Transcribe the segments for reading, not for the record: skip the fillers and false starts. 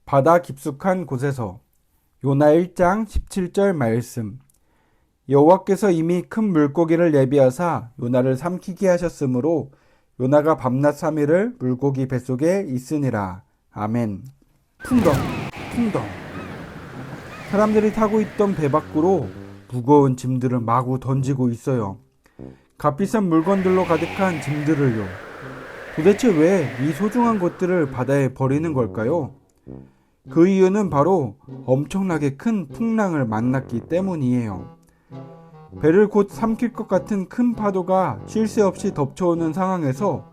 바다 깊숙한 곳에서 요나 1장 17절 말씀. 여호와께서 이미 큰 물고기를 예비하사 요나를 삼키게 하셨으므로 요나가 밤낮 3일을 물고기 뱃속에 있으니라. 아멘. 풍덩 풍덩. 사람들이 타고 있던 배 밖으로 무거운 짐들을 마구 던지고 있어요. 값비싼 물건들로 가득한 짐들을요. 도대체 왜 이 소중한 것들을 바다에 버리는 걸까요? 그 이유는 바로 엄청나게 큰 풍랑을 만났기 때문이에요. 배를 곧 삼킬 것 같은 큰 파도가 쉴 새 없이 덮쳐오는 상황에서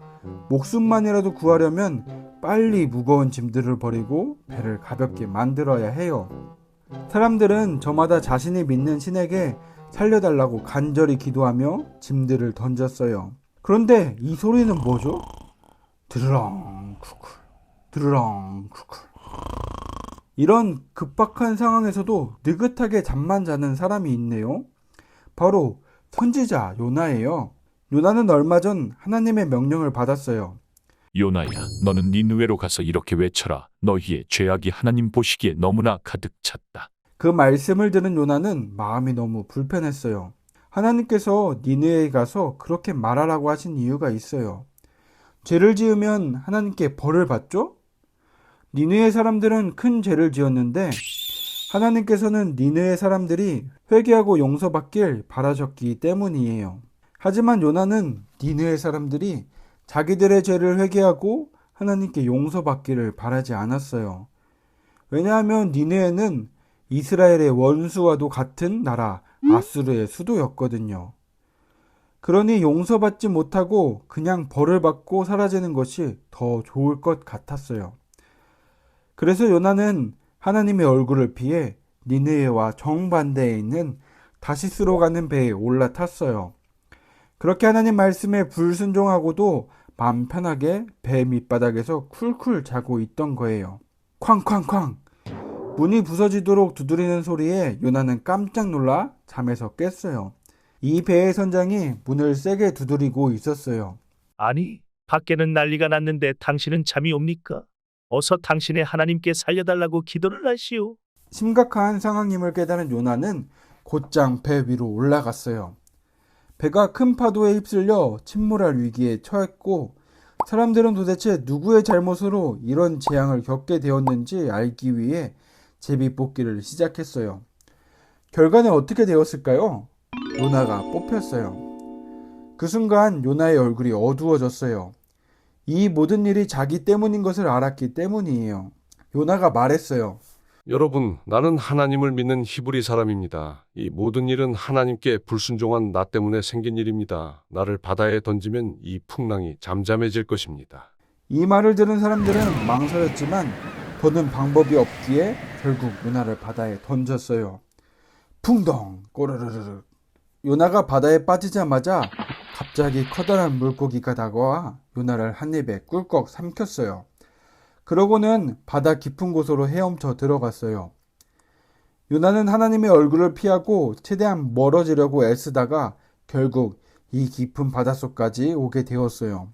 목숨만이라도 구하려면 빨리 무거운 짐들을 버리고 배를 가볍게 만들어야 해요. 사람들은 저마다 자신이 믿는 신에게 살려달라고 간절히 기도하며 짐들을 던졌어요. 그런데 이 소리는 뭐죠? 드르렁 쿠쿨 드르렁 쿠쿨. 이런 급박한 상황에서도 느긋하게 잠만 자는 사람이 있네요. 바로 선지자 요나예요. 요나는 얼마 전 하나님의 명령을 받았어요. 요나야, 너는 니느웨로 가서 이렇게 외쳐라. 너희의 죄악이 하나님 보시기에 너무나 가득 찼다. 그 말씀을 들은 요나는 마음이 너무 불편했어요. 하나님께서 니느웨에 가서 그렇게 말하라고 하신 이유가 있어요. 죄를 지으면 하나님께 벌을 받죠? 니느웨 사람들은 큰 죄를 지었는데 하나님께서는 니느웨 사람들이 회개하고 용서받길 바라셨기 때문이에요. 하지만 요나는 니느웨 사람들이 자기들의 죄를 회개하고 하나님께 용서받기를 바라지 않았어요. 왜냐하면 니느웨는 이스라엘의 원수와도 같은 나라 아수르의 수도였거든요. 그러니 용서받지 못하고 그냥 벌을 받고 사라지는 것이 더 좋을 것 같았어요. 그래서 요나는 하나님의 얼굴을 피해 니느웨와 정반대에 있는 다시스로 가는 배에 올라탔어요. 그렇게 하나님 말씀에 불순종하고도 마음 편하게 배 밑바닥에서 쿨쿨 자고 있던 거예요. 쾅쾅쾅! 문이 부서지도록 두드리는 소리에 요나는 깜짝 놀라 잠에서 깼어요. 이 배의 선장이 문을 세게 두드리고 있었어요. 아니, 밖에는 난리가 났는데 당신은 잠이 옵니까? 어서 당신의 하나님께 살려달라고 기도를 하시오. 심각한 상황임을 깨달은 요나는 곧장 배 위로 올라갔어요. 배가 큰 파도에 휩쓸려 침몰할 위기에 처했고 사람들은 도대체 누구의 잘못으로 이런 재앙을 겪게 되었는지 알기 위해 제비뽑기를 시작했어요. 결과는 어떻게 되었을까요? 요나가 뽑혔어요. 그 순간 요나의 얼굴이 어두워졌어요. 이 모든 일이 자기 때문인 것을 알았기 때문이에요. 요나가 말했어요. 여러분, 나는 하나님을 믿는 히브리 사람입니다. 이 모든 일은 하나님께 불순종한 나 때문에 생긴 일입니다. 나를 바다에 던지면 이 풍랑이 잠잠해질 것입니다. 이 말을 들은 사람들은 망설였지만 더는 방법이 없기에 결국 요나를 바다에 던졌어요. 풍덩 꼬르르르. 요나가 바다에 빠지자마자 갑자기 커다란 물고기가 다가와 요나를 한 입에 꿀꺽 삼켰어요. 그러고는 바다 깊은 곳으로 헤엄쳐 들어갔어요. 요나는 하나님의 얼굴을 피하고 최대한 멀어지려고 애쓰다가 결국 이 깊은 바닷속까지 오게 되었어요.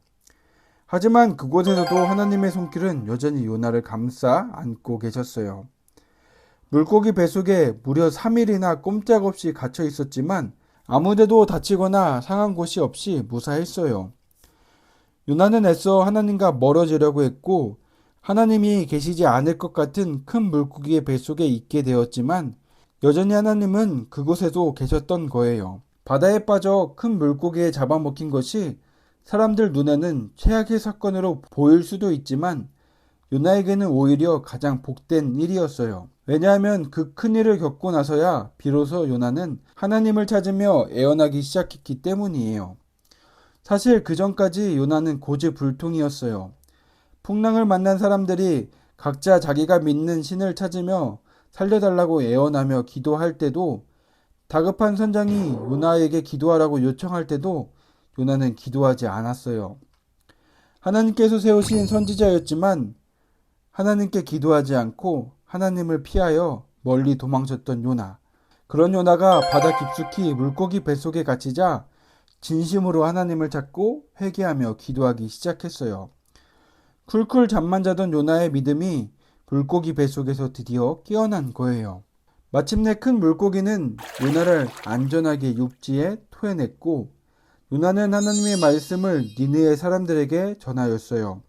하지만 그곳에서도 하나님의 손길은 여전히 요나를 감싸 안고 계셨어요. 물고기 뱃속에 무려 3일이나 꼼짝없이 갇혀 있었지만 아무데도 다치거나 상한 곳이 없이 무사했어요. 요나는 애써 하나님과 멀어지려고 했고 하나님이 계시지 않을 것 같은 큰 물고기의 뱃속에 있게 되었지만 여전히 하나님은 그곳에도 계셨던 거예요. 바다에 빠져 큰 물고기에 잡아먹힌 것이 사람들 눈에는 최악의 사건으로 보일 수도 있지만 요나에게는 오히려 가장 복된 일이었어요. 왜냐하면 그 큰 일을 겪고 나서야 비로소 요나는 하나님을 찾으며 애원하기 시작했기 때문이에요. 사실 그 전까지 요나는 고집불통이었어요. 풍랑을 만난 사람들이 각자 자기가 믿는 신을 찾으며 살려달라고 애원하며 기도할 때도 다급한 선장이 요나에게 기도하라고 요청할 때도 요나는 기도하지 않았어요. 하나님께서 세우신 선지자였지만 하나님께 기도하지 않고 하나님을 피하여 멀리 도망쳤던 요나. 그런 요나가 바다 깊숙이 물고기 뱃속에 갇히자 진심으로 하나님을 찾고 회개하며 기도하기 시작했어요. 쿨쿨 잠만 자던 요나의 믿음이 물고기 뱃속에서 드디어 깨어난 거예요. 마침내 큰 물고기는 요나를 안전하게 육지에 토해냈고 요나는 하나님의 말씀을 니느웨 사람들에게 전하였어요.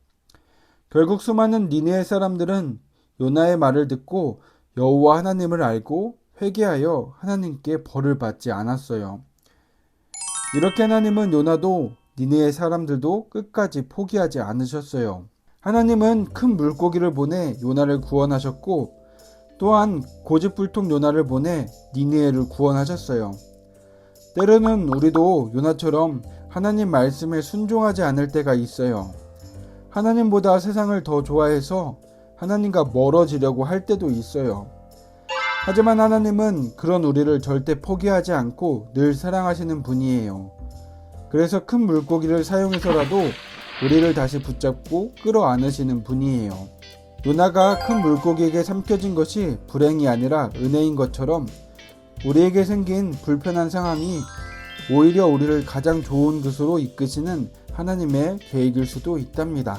결국 수많은 니느웨 사람들은 요나의 말을 듣고 여호와 하나님을 알고 회개하여 하나님께 벌을 받지 않았어요. 이렇게 하나님은 요나도 니느웨 사람들도 끝까지 포기하지 않으셨어요. 하나님은 큰 물고기를 보내 요나를 구원하셨고 또한 고집불통 요나를 보내 니느웨를 구원하셨어요. 때로는 우리도 요나처럼 하나님 말씀에 순종하지 않을 때가 있어요. 하나님보다 세상을 더 좋아해서 하나님과 멀어지려고 할 때도 있어요. 하지만 하나님은 그런 우리를 절대 포기하지 않고 늘 사랑하시는 분이에요. 그래서 큰 물고기를 사용해서라도 우리를 다시 붙잡고 끌어안으시는 분이에요. 요나가 큰 물고기에게 삼켜진 것이 불행이 아니라 은혜인 것처럼 우리에게 생긴 불편한 상황이 오히려 우리를 가장 좋은 곳으로 이끄시는 하나님의 계획일 수도 있답니다.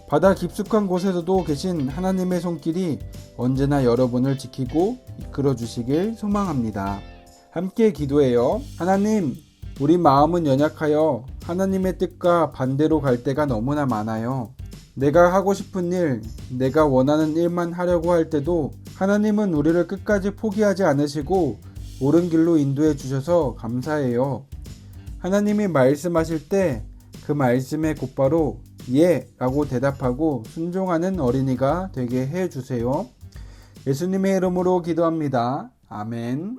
바다 깊숙한 곳에서도 계신 하나님의 손길이 언제나 여러분을 지키고 이끌어 주시길 소망합니다. 함께 기도해요. 하나님, 우리 마음은 연약하여 하나님의 뜻과 반대로 갈 때가 너무나 많아요. 내가 하고 싶은 일, 내가 원하는 일만 하려고 할 때도 하나님은 우리를 끝까지 포기하지 않으시고 옳은 길로 인도해 주셔서 감사해요. 하나님이 말씀하실 때 그 말씀에 곧바로 예 라고 대답하고 순종하는 어린이가 되게 해 주세요. 예수님의 이름으로 기도합니다. 아멘.